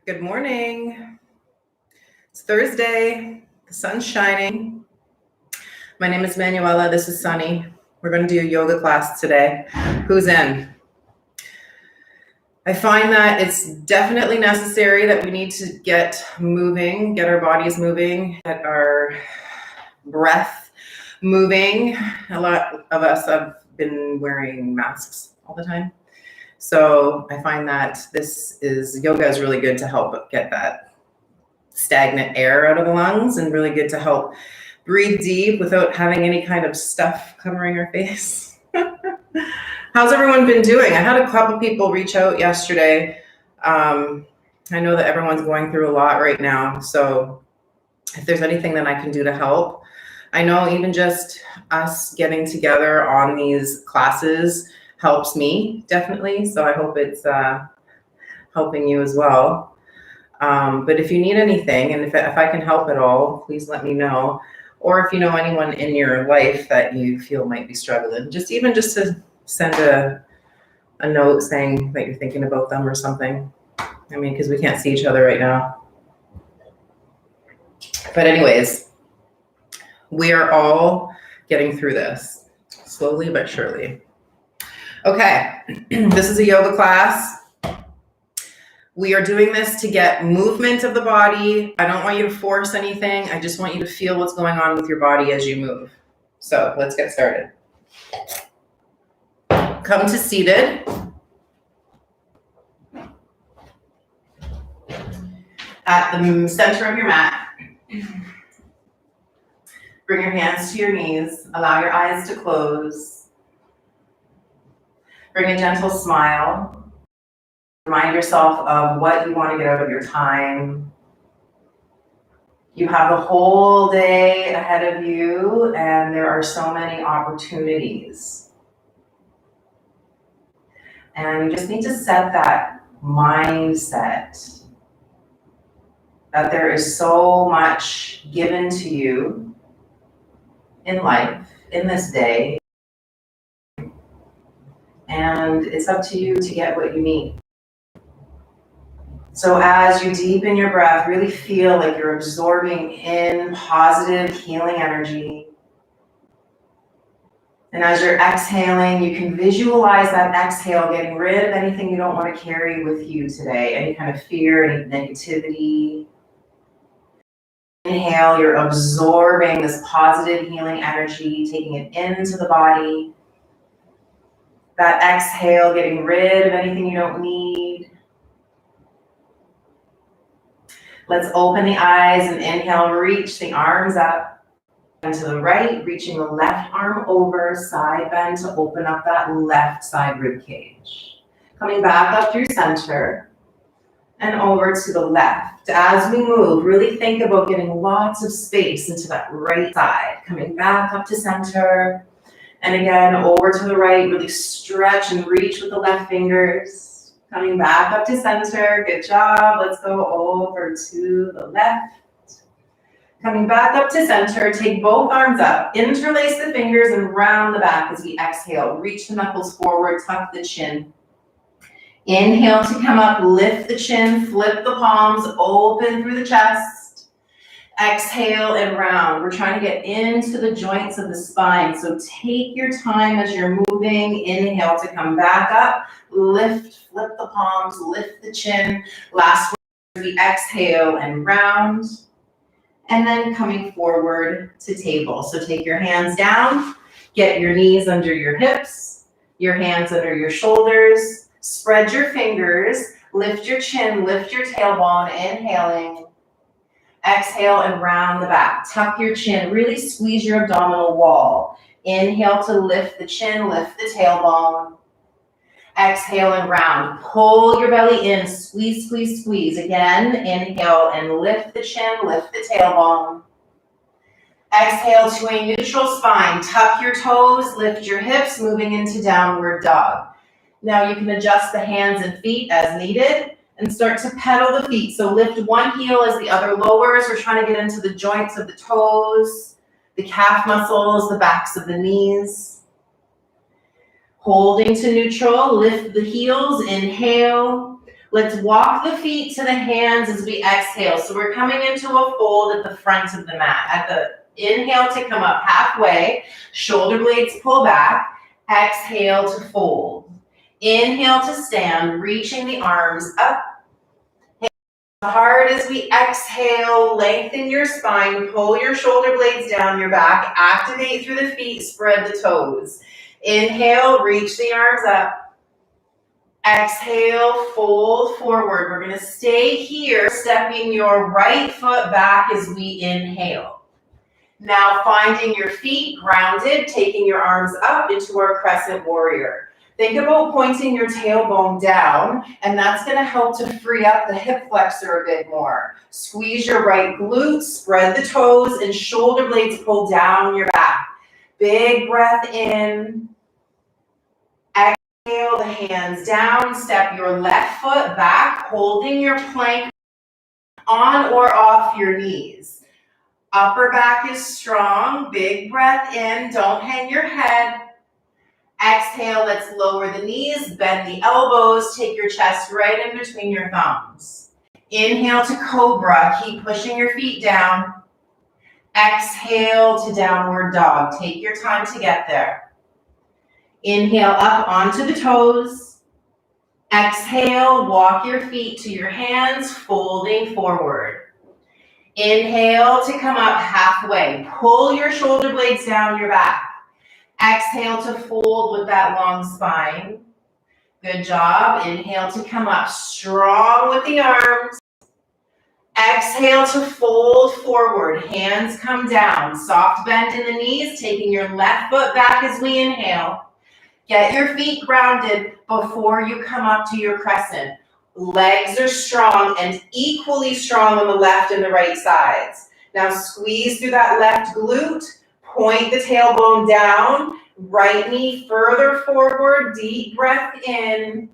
Good morning. It's Thursday. The sun's shining. My name is Manuela. This is Sunny. We're going to do a yoga class today. Who's in? I find that it's definitely necessary that we need to get moving, get our bodies moving, get our breath moving. A lot of us have been wearing masks all the time. So I find that yoga is really good to help get that stagnant air out of the lungs and really good to help breathe deep without having any kind of stuff covering our face. How's everyone been doing? I had a couple people reach out yesterday. I know that everyone's going through a lot right now. So if there's anything that I can do to help, I know even just us getting together on these classes helps me, definitely. So I hope it's helping you as well. But if you need anything, and if I can help at all, please let me know. Or if you know anyone in your life that you feel might be struggling, just to send a note saying that you're thinking about them or something. I mean, because we can't see each other right now. But anyways, we are all getting through this, slowly but surely. Okay, this is a yoga class. We are doing this to get movement of the body. I don't want you to force anything. I just want you to feel what's going on with your body as you move. So let's get started. Come to seated. At the center of your mat. Bring your hands to your knees. Allow your eyes to close. Bring a gentle smile. Remind yourself of what you want to get out of your time. You have the whole day ahead of you, and there are so many opportunities. And you just need to set that mindset that there is so much given to you in life, in this day, and it's up to you to get what you need. So as you deepen your breath, really feel like you're absorbing in positive healing energy. And as you're exhaling, you can visualize that exhale getting rid of anything you don't want to carry with you today, any kind of fear, any negativity. Inhale, you're absorbing this positive healing energy, taking it into the body. That exhale, getting rid of anything you don't need. Let's open the eyes and inhale, reach the arms up and to the right, reaching the left arm over, side bend to open up that left side rib cage. Coming back up through center and over to the left. As we move, really think about getting lots of space into that right side. Coming back up to center. And again, over to the right, really stretch and reach with the left fingers. Coming back up to center, good job. Let's go over to the left. Coming back up to center, take both arms up, interlace the fingers and round the back as we exhale. Reach the knuckles forward, tuck the chin. Inhale to come up, lift the chin, flip the palms, open through the chest. Exhale and round. We're trying to get into the joints of the spine. So take your time as you're moving. Inhale to come back up. Lift, flip the palms, lift the chin. Last one, we exhale and round. And then coming forward to table. So take your hands down. Get your knees under your hips. Your hands under your shoulders. Spread your fingers. Lift your chin, lift your tailbone. Inhaling. Exhale and round the back. Tuck your chin. Really squeeze your abdominal wall. Inhale to lift the chin, lift the tailbone. Exhale and round. Pull your belly in. Squeeze, squeeze, squeeze. Again, inhale and lift the chin, lift the tailbone. Exhale to a neutral spine. Tuck your toes, lift your hips, moving into downward dog. Now you can adjust the hands and feet as needed. And start to pedal the feet. So lift one heel as the other lowers. We're trying to get into the joints of the toes, the calf muscles, the backs of the knees. Holding to neutral, lift the heels, inhale. Let's walk the feet to the hands as we exhale. So we're coming into a fold at the front of the mat. At the inhale to come up halfway, shoulder blades pull back. Exhale to fold. Inhale to stand, reaching the arms up. Hard as we exhale, lengthen your spine, pull your shoulder blades down your back, activate through the feet, spread the toes. Inhale, reach the arms up. Exhale, fold forward. We're going to stay here, stepping your right foot back as we inhale. Now finding your feet grounded, taking your arms up into our crescent warrior. Think about pointing your tailbone down, and that's going to help to free up the hip flexor a bit more. Squeeze your right glute, spread the toes, and shoulder blades pull down your back. Big breath in. Exhale the hands down, step your left foot back, holding your plank on or off your knees. Upper back is strong, big breath in, don't hang your head. Exhale, let's lower the knees, bend the elbows, take your chest right in between your thumbs. Inhale to cobra, keep pushing your feet down. Exhale to downward dog, take your time to get there. Inhale up onto the toes. Exhale, walk your feet to your hands, folding forward. Inhale to come up halfway. Pull your shoulder blades down your back. Exhale to fold with that long spine. Good job. Inhale to come up strong with the arms. Exhale to fold forward. Hands come down. Soft bend in the knees, taking your left foot back as we inhale. Get your feet grounded before you come up to your crescent. Legs are strong and equally strong on the left and the right sides. Now squeeze through that left glute, point the tailbone down, right knee further forward, deep breath in.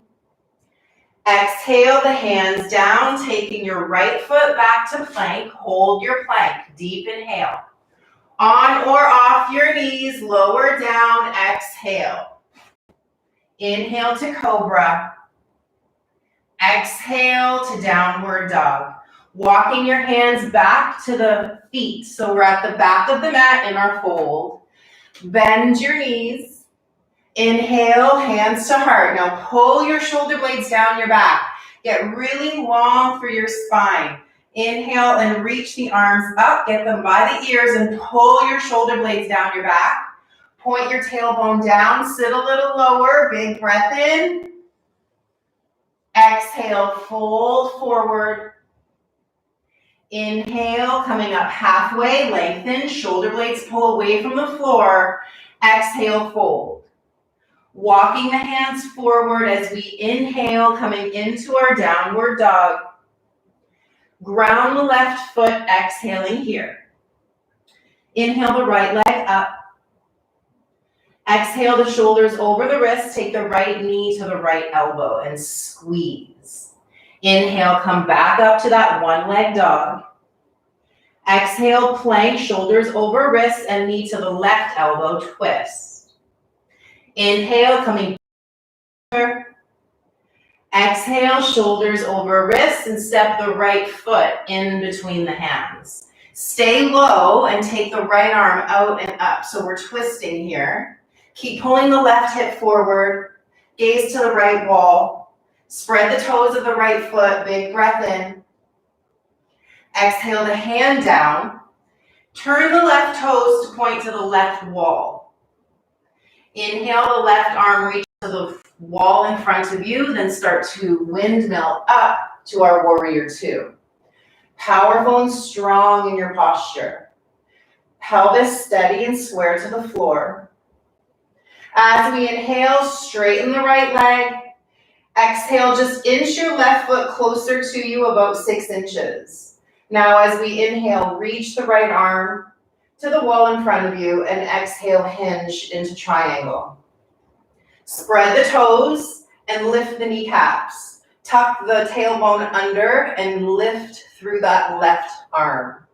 Exhale the hands down, taking your right foot back to plank, hold your plank, deep inhale. On or off your knees, lower down, exhale. Inhale to cobra. Exhale to downward dog. Walking your hands back to the feet. So we're at the back of the mat in our fold. Bend your knees. Inhale, hands to heart. Now pull your shoulder blades down your back. Get really long for your spine. Inhale and reach the arms up. Get them by the ears and pull your shoulder blades down your back. Point your tailbone down, sit a little lower, big breath in. Exhale, fold forward. Inhale, coming up halfway, lengthen, shoulder blades pull away from the floor. Exhale, fold. Walking the hands forward as we inhale, coming into our downward dog. Ground the left foot, exhaling here. Inhale the right leg up. Exhale the shoulders over the wrists, take the right knee to the right elbow and squeeze. Inhale, come back up to that one leg dog. Exhale, plank, shoulders over wrists and knee to the left elbow, twist. Inhale, coming back. Exhale, shoulders over wrists and step the right foot in between the hands. Stay low and take the right arm out and up. So we're twisting here. Keep pulling the left hip forward, gaze to the right wall, spread the toes of the right foot, big breath in. Exhale the hand down, turn the left toes to point to the left wall. Inhale the left arm, reach to the wall in front of you, then start to windmill up to our warrior two. Powerful and strong in your posture. Pelvis steady and square to the floor. As we inhale, straighten the right leg. Exhale, just inch your left foot closer to you, about 6 inches. Now, as we inhale, reach the right arm to the wall in front of you and exhale, hinge into triangle. Spread the toes and lift the kneecaps. Tuck the tailbone under and lift through that left arm.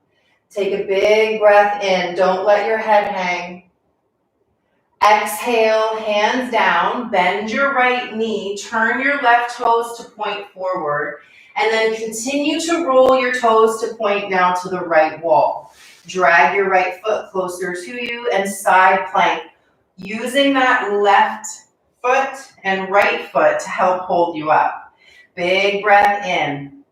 Take a big breath in. Don't let your head hang. Exhale, hands down, bend your right knee, turn your left toes to point forward, and then continue to roll your toes to point down to the right wall. Drag your right foot closer to you and side plank, using that left foot and right foot to help hold you up. Big breath in.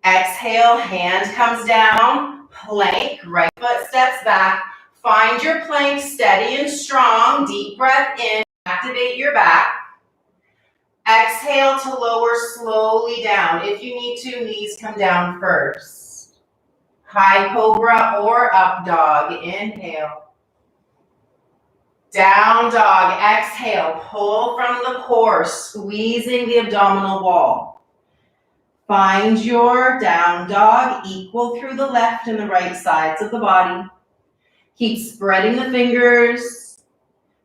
Exhale, hand comes down, plank, right foot steps back. Find your plank steady and strong. Deep breath in, activate your back. Exhale to lower slowly down. If you need to, knees come down first. High cobra or up dog. Inhale. Down dog. Exhale. Pull from the core, squeezing the abdominal wall. Find your down dog, equal through the left and the right sides of the body. Keep spreading the fingers.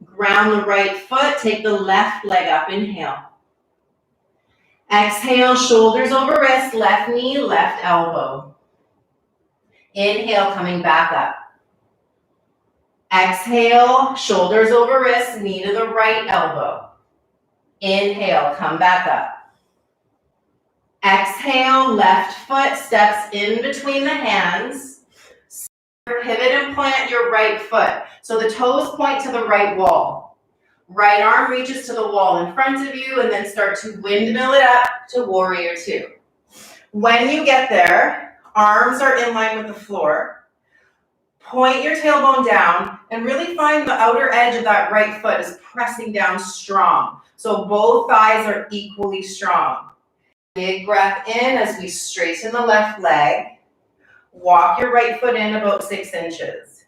Ground the right foot. Take the left leg up. Inhale. Exhale, shoulders over wrist, left knee, left elbow. Inhale, coming back up. Exhale, shoulders over wrist, knee to the right elbow. Inhale, come back up. Exhale, left foot steps in between the hands. Pivot and plant your right foot. So the toes point to the right wall. Right arm reaches to the wall in front of you, and then start to windmill it up to warrior two. When you get there, arms are in line with the floor. Point your tailbone down and really find the outer edge of that right foot is pressing down strong. So both thighs are equally strong. Big breath in as we straighten the left leg. Walk your right foot in about 6 inches.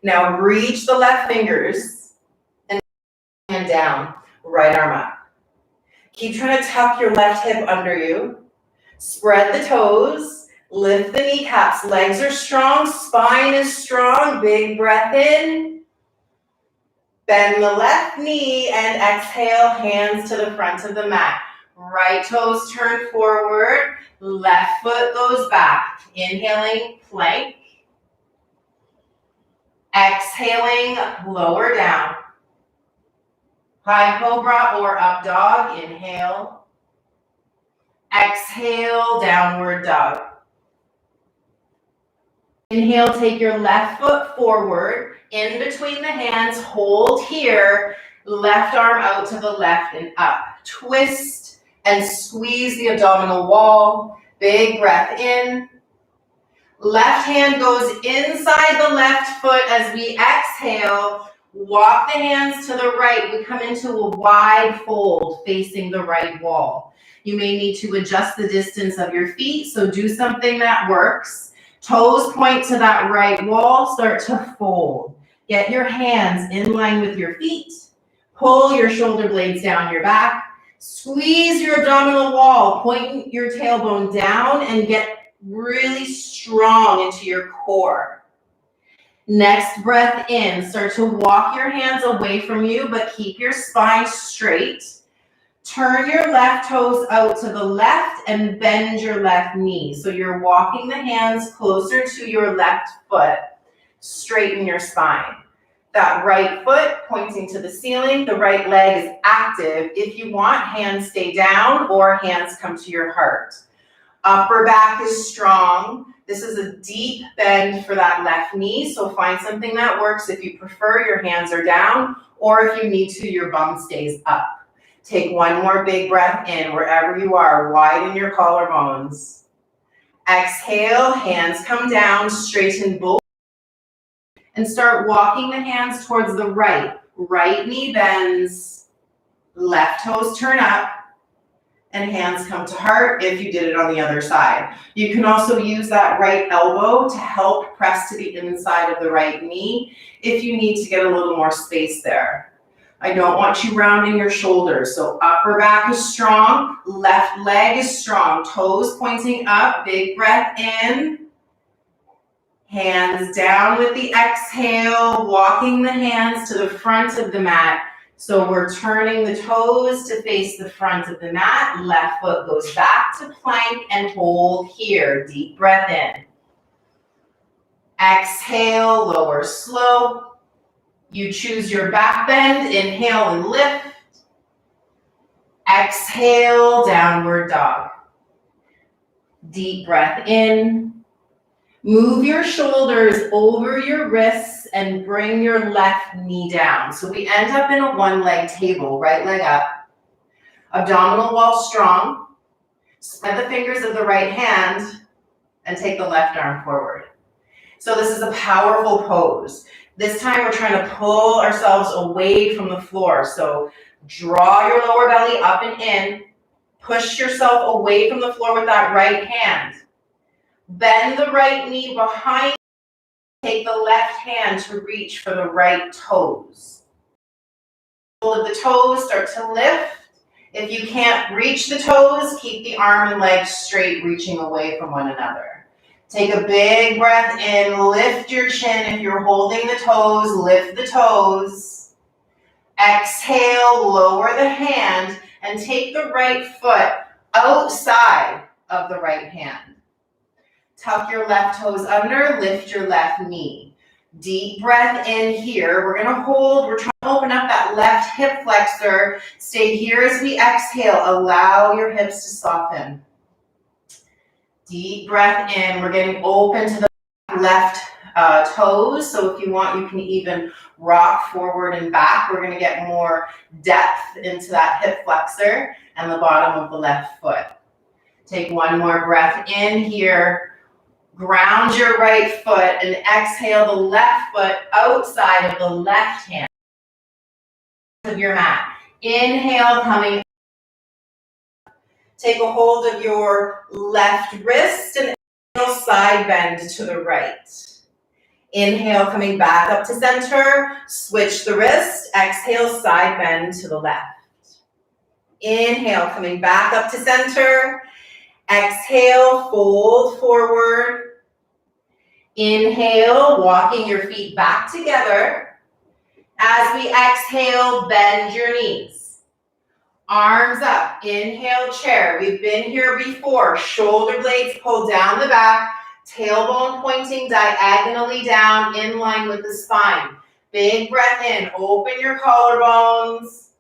Now reach the left fingers and hand down, right arm up. Keep trying to tuck your left hip under you. Spread the toes, lift the kneecaps. Legs are strong, spine is strong. Big breath in. Bend the left knee and exhale, hands to the front of the mat. Right toes turn forward, left foot goes back. Inhaling, plank. Exhaling, lower down. High cobra or up dog. Inhale. Exhale, downward dog. Inhale, take your left foot forward, in between the hands, hold here, left arm out to the left and up. Twist and squeeze the abdominal wall. Big breath in. Left hand goes inside the left foot as we exhale. Walk the hands to the right. We come into a wide fold facing the right wall. You may need to adjust the distance of your feet, so do something that works. Toes point to that right wall, start to fold. Get your hands in line with your feet. Pull your shoulder blades down your back. Squeeze your abdominal wall, point your tailbone down and get really strong into your core. Next breath in, start to walk your hands away from you, but keep your spine straight. Turn your left toes out to the left and bend your left knee. So you're walking the hands closer to your left foot. Straighten your spine. That right foot pointing to the ceiling, the right leg is active. If you want, hands stay down or hands come to your heart. Upper back is strong. This is a deep bend for that left knee, so find something that works. If you prefer, your hands are down, or if you need to, your bum stays up. Take one more big breath in wherever you are. Widen your collarbones. Exhale, hands come down, straighten both. And start walking the hands towards the right. Right knee bends, left toes turn up, and hands come to heart if you did it on the other side. You can also use that right elbow to help press to the inside of the right knee if you need to get a little more space there. I don't want you rounding your shoulders, so upper back is strong, left leg is strong, toes pointing up, big breath in. Hands down with the exhale, walking the hands to the front of the mat. So we're turning the toes to face the front of the mat. Left foot goes back to plank and hold here. Deep breath in. Exhale, lower slow. You choose your back bend, inhale and lift. Exhale, downward dog. Deep breath in. Move your shoulders over your wrists and bring your left knee down. So we end up in a one-leg table, right leg up. Abdominal wall strong. Spread the fingers of the right hand and take the left arm forward. So this is a powerful pose. This time we're trying to pull ourselves away from the floor. So draw your lower belly up and in. Push yourself away from the floor with that right hand. Bend the right knee behind. Take the left hand to reach for the right toes. Hold the toes, start to lift. If you can't reach the toes, keep the arm and leg straight, reaching away from one another. Take a big breath in, lift your chin. If you're holding the toes, lift the toes. Exhale, lower the hand, and take the right foot outside of the right hand. Tuck your left toes under, lift your left knee. Deep breath in here. We're gonna hold, we're trying to open up that left hip flexor. Stay here as we exhale. Allow your hips to soften. Deep breath in. We're getting open to the left toes. So if you want, you can even rock forward and back. We're gonna get more depth into that hip flexor and the bottom of the left foot. Take one more breath in here. Ground your right foot and exhale the left foot outside of the left hand of your mat. Inhale, coming. Take a hold of your left wrist and exhale, side bend to the right. Inhale, coming back up to center. Switch the wrist. Exhale, side bend to the left. Inhale, coming back up to center. Exhale, fold forward. Inhale, walking your feet back together. As we exhale, bend your knees. Arms up, inhale, chair. We've been here before. Shoulder blades pull down the back, tailbone pointing diagonally down in line with the spine. Big breath in, open your collarbones.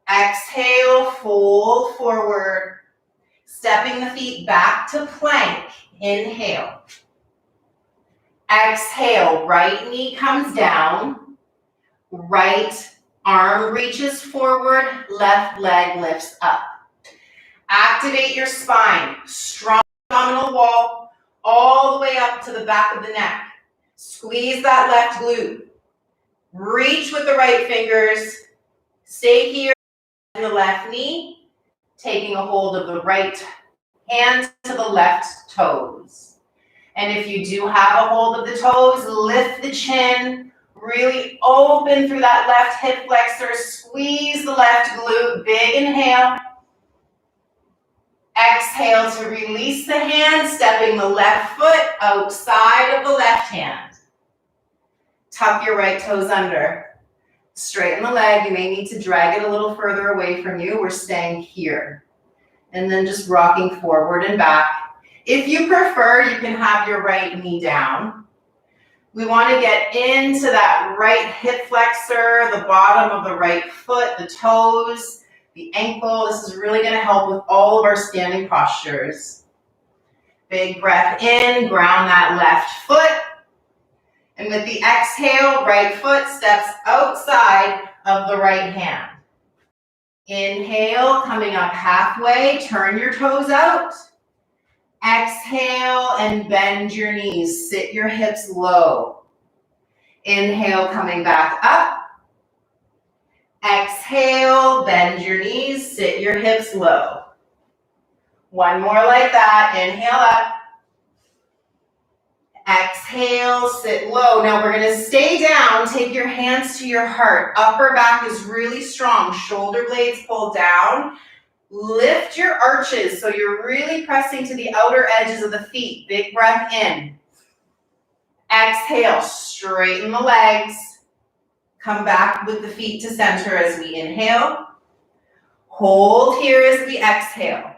Exhale, fold forward. Stepping the feet back to plank. Inhale. Exhale, right knee comes down. Right arm reaches forward, left leg lifts up. Activate your spine. Strong abdominal wall all the way up to the back of the neck. Squeeze that left glute. Reach with the right fingers. Stay here in the left knee, taking a hold of the right hand to the left toes. And if you do have a hold of the toes, lift the chin, really open through that left hip flexor, squeeze the left glute, big inhale. Exhale to release the hand, stepping the left foot outside of the left hand. Tuck your right toes under. Straighten the leg. You may need to drag it a little further away from you. We're staying here. And then just rocking forward and back. If you prefer, you can have your right knee down. We want to get into that right hip flexor, the bottom of the right foot, the toes, the ankle. This is really going to help with all of our standing postures. Big breath in, ground that left foot. And with the exhale, right foot steps outside of the right hand. Inhale, coming up halfway, turn your toes out. Exhale and bend your knees. Sit your hips low. Inhale, coming back up. Exhale, bend your knees. Sit your hips low. One more like that. Inhale up. Exhale, sit low. Now we're going to stay down. Take your hands to your heart. Upper back is really strong. Shoulder blades pull down. Lift your arches so you're really pressing to the outer edges of the feet. Big breath in. Exhale, straighten the legs. Come back with the feet to center as we inhale. Hold here as we exhale.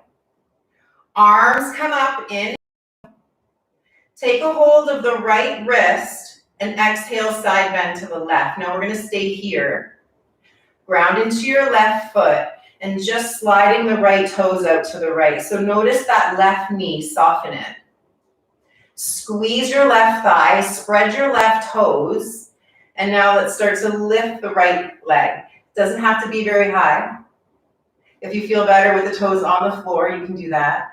Arms come up in. Take a hold of the right wrist and exhale, side bend to the left. Now we're gonna stay here. Ground into your left foot and just sliding the right toes out to the right. So notice that left knee, soften it. Squeeze your left thigh, spread your left toes, and now let's start to lift the right leg. Doesn't have to be very high. If you feel better with the toes on the floor, you can do that.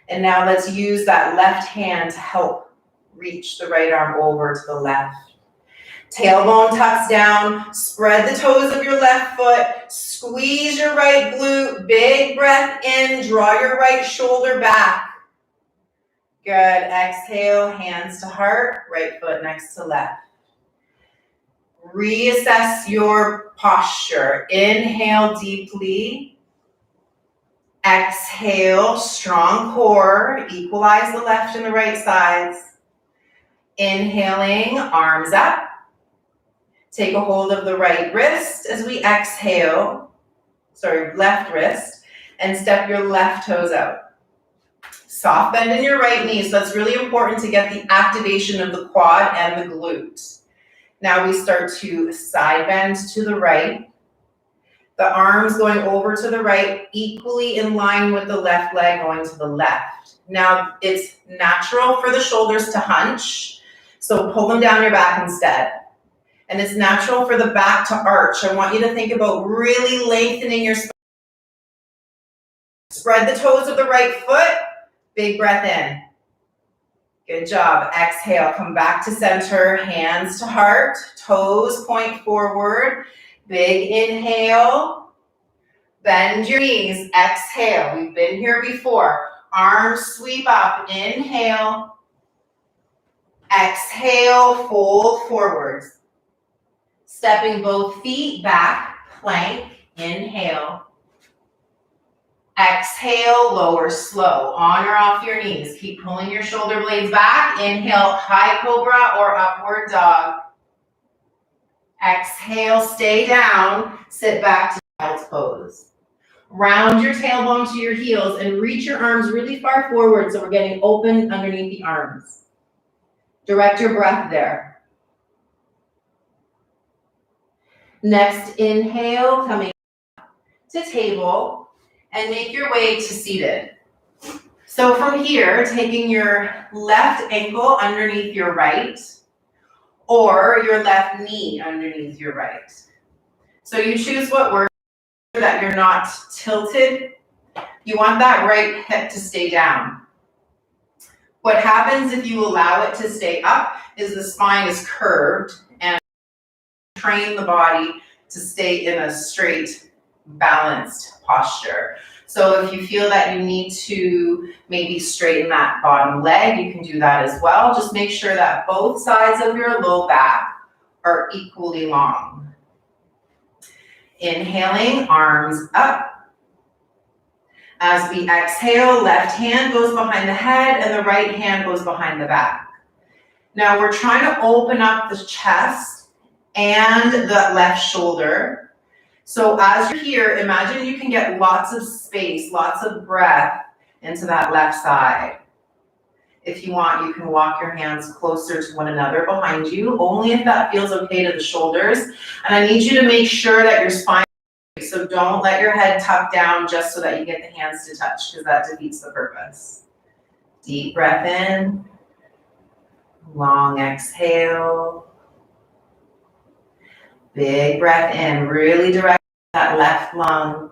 And now let's use that left hand to help reach the right arm over to the left. Tailbone tucks down, spread the toes of your left foot, squeeze your right glute, big breath in, draw your right shoulder back. Good, exhale, hands to heart, right foot next to left. Reassess your posture. Inhale deeply. Exhale, strong core, equalize the left and the right sides. Inhaling, arms up. Take a hold of the right wrist as we exhale, left wrist, and step your left toes out. Soft bend in your right knee, so that's really important to get the activation of the quad and the glute. Now we start to side bend to the right. The arms going over to the right, equally in line with the left leg going to the left. Now it's natural for the shoulders to hunch, so pull them down your back instead. And it's natural for the back to arch. I want you to think about really lengthening your spine. Spread the toes of the right foot. Big breath in. Good job. Exhale, come back to center, hands to heart, toes point forward. Big inhale. Bend your knees. Exhale. We've been here before. Arms sweep up. Inhale. Exhale, fold forwards. Stepping both feet back, plank, inhale. Exhale, lower slow, on or off your knees. Keep pulling your shoulder blades back. Inhale, high cobra or upward dog. Exhale, stay down, sit back to child's pose. Round your tailbone to your heels and reach your arms really far forward so we're getting open underneath the arms. Direct your breath there. Next, inhale, coming to table. And make your way to seated. So from here, taking your left ankle underneath your right, or your left knee underneath your right. So you choose what works so that you're not tilted. You want that right hip to stay down. What happens if you allow it to stay up is the spine is curved and train the body to stay in a straight, balanced posture. So if you feel that you need to maybe straighten that bottom leg, you can do that as well. Just make sure that both sides of your low back are equally long. Inhaling, arms up. As we exhale, left hand goes behind the head and the right hand goes behind the back. Now we're trying to open up the chest and the left shoulder. So as you're here, imagine you can get lots of space, lots of breath into that left side. If you want, you can walk your hands closer to one another behind you, only if that feels okay to the shoulders. And I need you to make sure that your spine is straight. So don't let your head tuck down just so that you get the hands to touch, because that defeats the purpose. Deep breath in. Long exhale. Big breath in, really direct that left lung.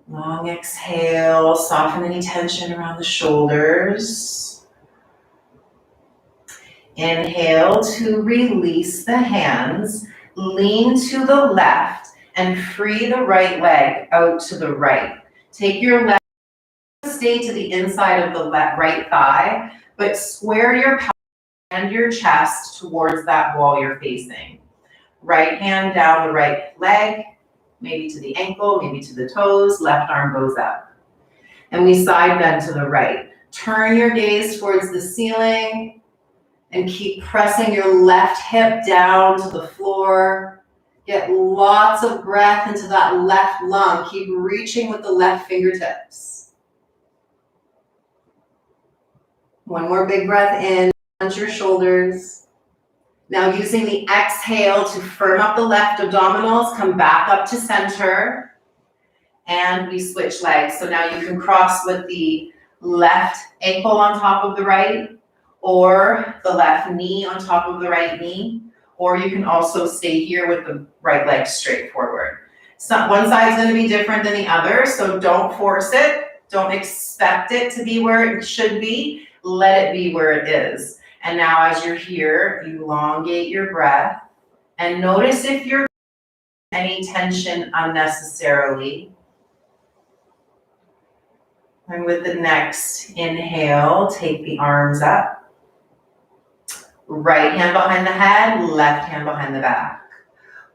Long exhale, soften any tension around the shoulders. Inhale to release the hands, lean to the left and free the right leg out to the right. Take your left, stay to the inside of the right thigh, but square your pelvis and your chest towards that wall you're facing. Right hand down the right leg, maybe to the ankle, maybe to the toes, left arm goes up. And we side bend to the right. Turn your gaze towards the ceiling and keep pressing your left hip down to the floor. Get lots of breath into that left lung. Keep reaching with the left fingertips. One more big breath in. Your shoulders. Now using the exhale to firm up the left abdominals, come back up to center, and we switch legs. So now you can cross with the left ankle on top of the right, or the left knee on top of the right knee, or you can also stay here with the right leg straight forward. So one side's going to be different than the other, so don't force it. Don't expect it to be where it should be. Let it be where it is. And now as you're here, elongate your breath and notice if you're any tension unnecessarily. And with the next inhale, take the arms up. Right hand behind the head, left hand behind the back.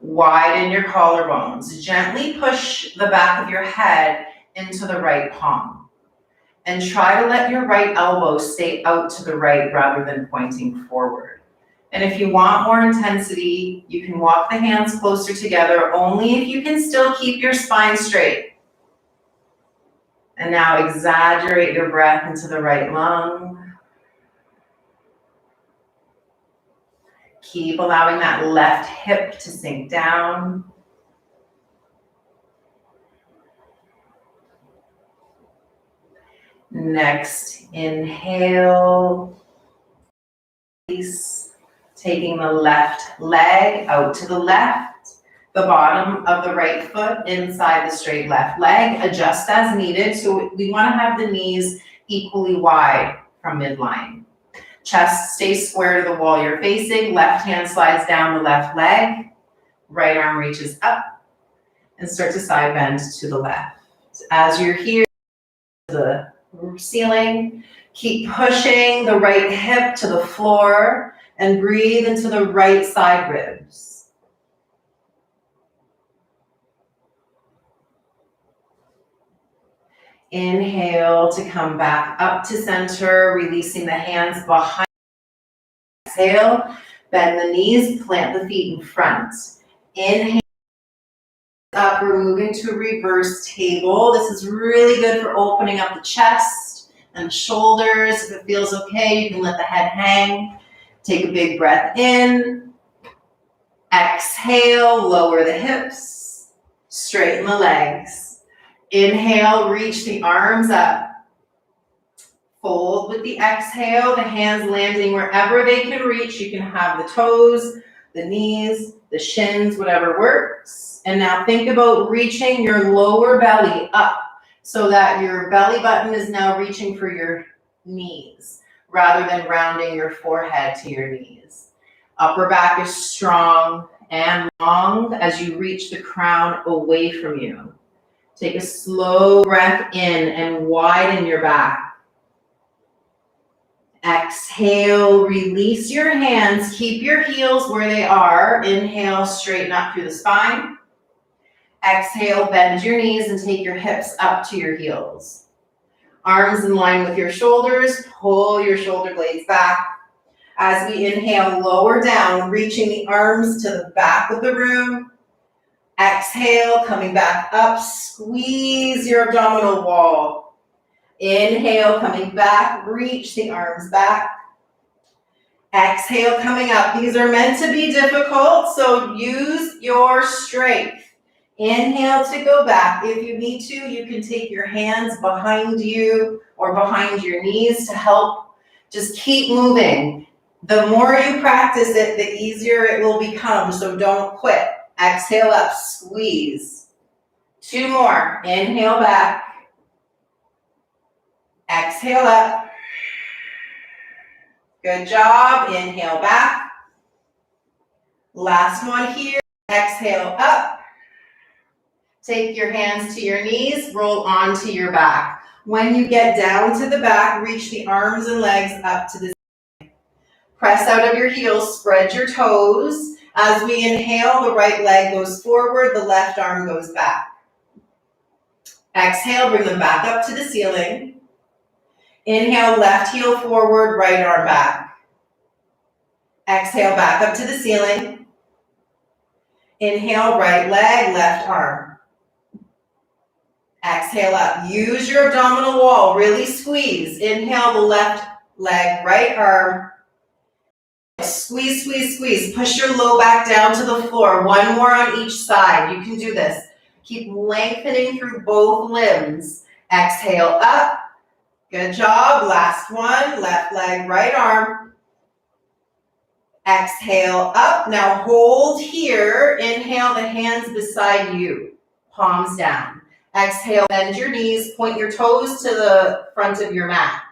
Widen your collarbones. Gently push the back of your head into the right palm. And try to let your right elbow stay out to the right rather than pointing forward. And if you want more intensity, you can walk the hands closer together, only if you can still keep your spine straight. And now exaggerate your breath into the right lung. Keep allowing that left hip to sink down. Next, inhale. Taking the left leg out to the left, the bottom of the right foot inside the straight left leg. Adjust as needed. So we want to have the knees equally wide from midline. Chest stays square to the wall you're facing. Left hand slides down the left leg. Right arm reaches up and start to side bend to the left. As you're here, the ceiling, keep pushing the right hip to the floor and breathe into the right side ribs. Inhale to come back up to center, releasing the hands behind. Exhale, bend the knees, plant the feet in front. Inhale up, we're moving to reverse table. This is really good for opening up the chest and shoulders. If it feels okay, you can let the head hang. Take a big breath in. Exhale, lower the hips, straighten the legs. Inhale, reach the arms up. Fold with the exhale, the hands landing wherever they can reach. You can have the toes, the knees, the shins, whatever works. And now think about reaching your lower belly up so that your belly button is now reaching for your knees rather than rounding your forehead to your knees. Upper back is strong and long as you reach the crown away from you. Take a slow breath in and widen your back. Exhale, release your hands. Keep your heels where they are. Inhale, straighten up through the spine. Exhale, bend your knees and take your hips up to your heels. Arms in line with your shoulders. Pull your shoulder blades back. As we inhale, lower down, reaching the arms to the back of the room. Exhale, coming back up. Squeeze your abdominal wall. Inhale, coming back, reach the arms back. Exhale, coming up. These are meant to be difficult, so use your strength. Inhale to go back. If you need to, you can take your hands behind you or behind your knees to help. Just keep moving. The more you practice it, the easier it will become, so don't quit. Exhale up, squeeze. 2 more. Inhale back. Exhale up. Good job. Inhale back. Last one here. Exhale up. Take your hands to your knees. Roll onto your back. When you get down to the back, reach the arms and legs up to the side. Press out of your heels. Spread your toes. As we inhale, the right leg goes forward. The left arm goes back. Exhale. Bring them back up to the ceiling. Inhale, left heel forward, right arm back. Exhale, back up to the ceiling. Inhale, right leg, left arm. Exhale up. Use your abdominal wall. Really squeeze. Inhale, the left leg, right arm. Squeeze, squeeze, squeeze. Push your low back down to the floor. One more on each side. You can do this. Keep lengthening through both limbs. Exhale up. Good job. Last one. Left leg, right arm. Exhale up. Now hold here. Inhale, the hands beside you. Palms down. Exhale, bend your knees. Point your toes to the front of your mat.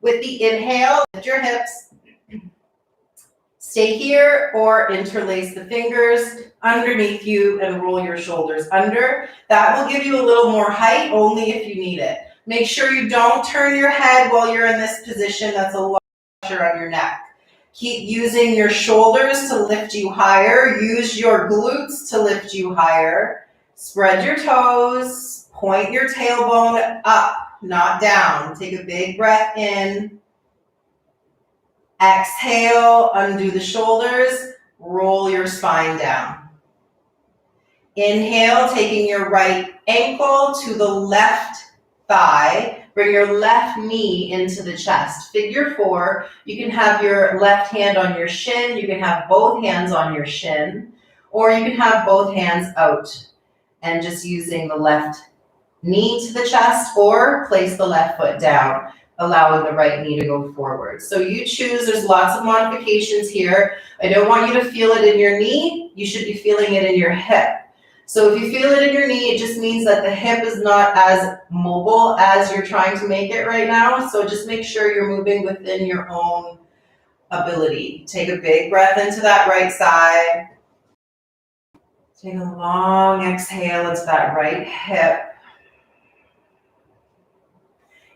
With the inhale, lift your hips. Stay here or interlace the fingers underneath you and roll your shoulders under. That will give you a little more height, only if you need it. Make sure you don't turn your head while you're in this position. That's a lot of pressure on your neck. Keep using your shoulders to lift you higher. Use your glutes to lift you higher. Spread your toes. Point your tailbone up, not down. Take a big breath in. Exhale, undo the shoulders, roll your spine down. Inhale, taking your right ankle to the left thigh. Bring your left knee into the chest. Figure 4. You can have your left hand on your shin. You can have both hands on your shin. Or you can have both hands out and just using the left knee to the chest, or place the left foot down, allowing the right knee to go forward. So you choose. There's lots of modifications here. I don't want you to feel it in your knee. You should be feeling it in your hip. So if you feel it in your knee, it just means that the hip is not as mobile as you're trying to make it right now. So just make sure you're moving within your own ability. Take a big breath into that right side. Take a long exhale into that right hip.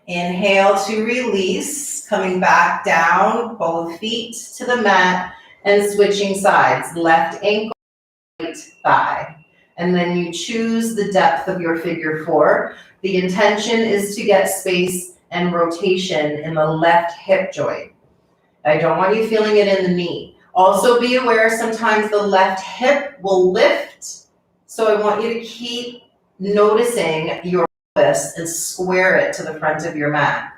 Inhale to release, coming back down, both feet to the mat, and switching sides. Left ankle, right thigh. And then you choose the depth of your figure 4. The intention is to get space and rotation in the left hip joint. I don't want you feeling it in the knee. Also be aware sometimes the left hip will lift. So I want you to keep noticing your and square it to the front of your mat.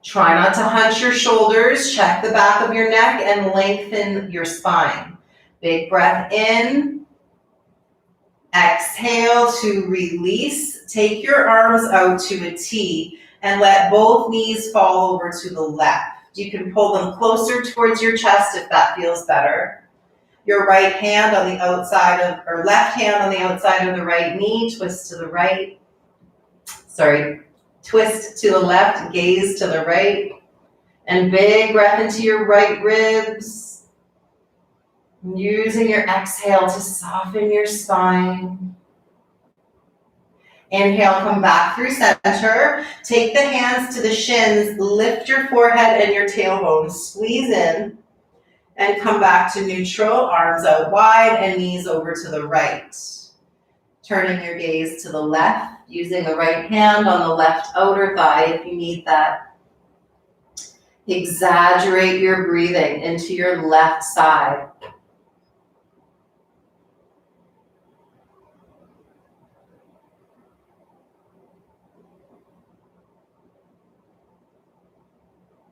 Try not to hunch your shoulders. Check the back of your neck and lengthen your spine. Big breath in. Exhale to release. Take your arms out to a T and let both knees fall over to the left. You can pull them closer towards your chest if that feels better. Your right hand on the outside of, or left hand on the outside of the right knee. Twist to the right. Twist to the left, gaze to the right, and big breath into your right ribs. Using your exhale to soften your spine. Inhale, come back through center. Take the hands to the shins, lift your forehead and your tailbone, squeeze in, and come back to neutral, arms out wide and knees over to the right. Turning your gaze to the left, using the right hand on the left outer thigh if you need that. Exaggerate your breathing into your left side.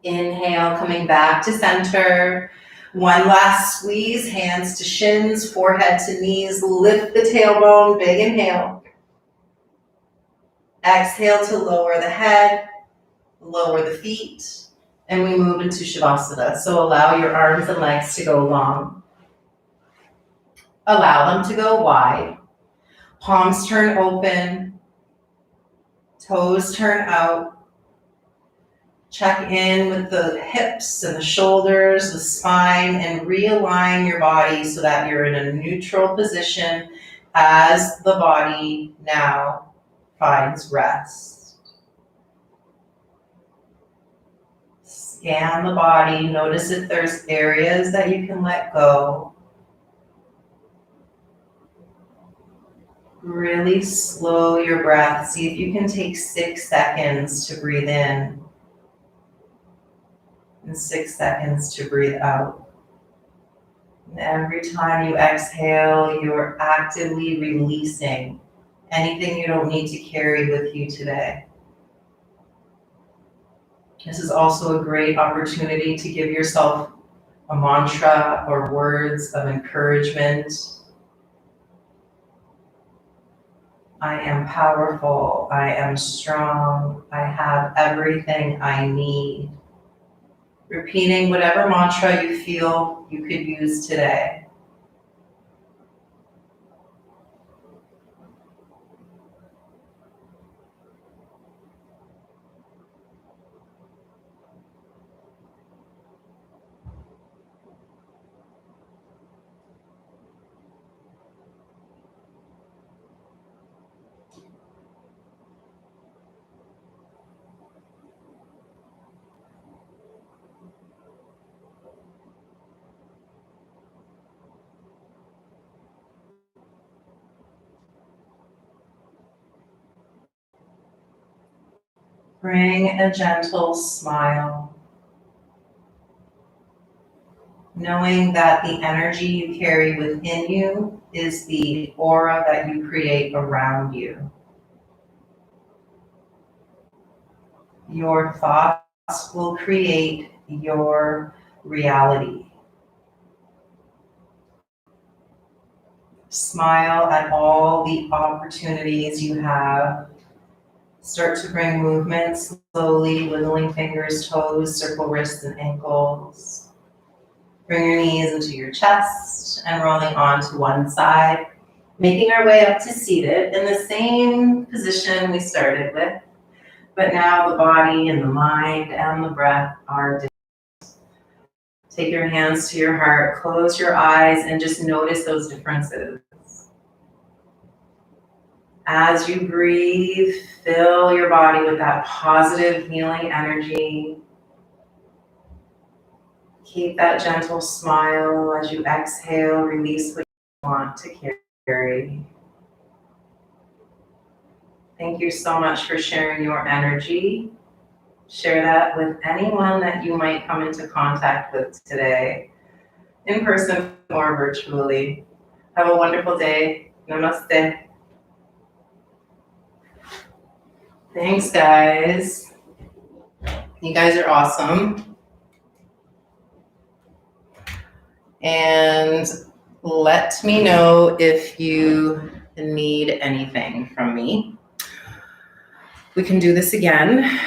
Inhale, coming back to center. One last squeeze, hands to shins, forehead to knees. Lift the tailbone, big inhale. Exhale to lower the head, lower the feet, and we move into Shavasana. So allow your arms and legs to go long. Allow them to go wide. Palms turn open, toes turn out. Check in with the hips and the shoulders, the spine, and realign your body so that you're in a neutral position as the body now finds rest. Scan the body. Notice if there's areas that you can let go. Really slow your breath. See if you can take 6 seconds to breathe in. And 6 seconds to breathe out. And every time you exhale, you're actively releasing anything you don't need to carry with you today. This is also a great opportunity to give yourself a mantra or words of encouragement. I am powerful. I am strong. I have everything I need. Repeating whatever mantra you feel you could use today. Bring a gentle smile, knowing that the energy you carry within you is the aura that you create around you. Your thoughts will create your reality. Smile at all the opportunities you have. Start to bring movement slowly, wiggling fingers, toes, circle wrists and ankles. Bring your knees into your chest and rolling on to one side, making our way up to seated in the same position we started with, but now the body and the mind and the breath are different. Take your hands to your heart, close your eyes, and just notice those differences. As you breathe, fill your body with that positive healing energy. Keep that gentle smile as you exhale, release what you want to carry. Thank you so much for sharing your energy. Share that with anyone that you might come into contact with today, in person or virtually. Have a wonderful day. Namaste. Thanks, guys. You guys are awesome. And let me know if you need anything from me. We can do this again.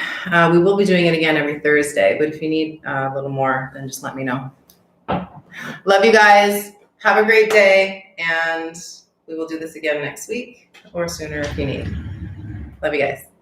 We will be doing it again every Thursday, but if you need a little more, then just let me know. Love you guys. Have a great day, and we will do this again next week or sooner if you need. Love you guys.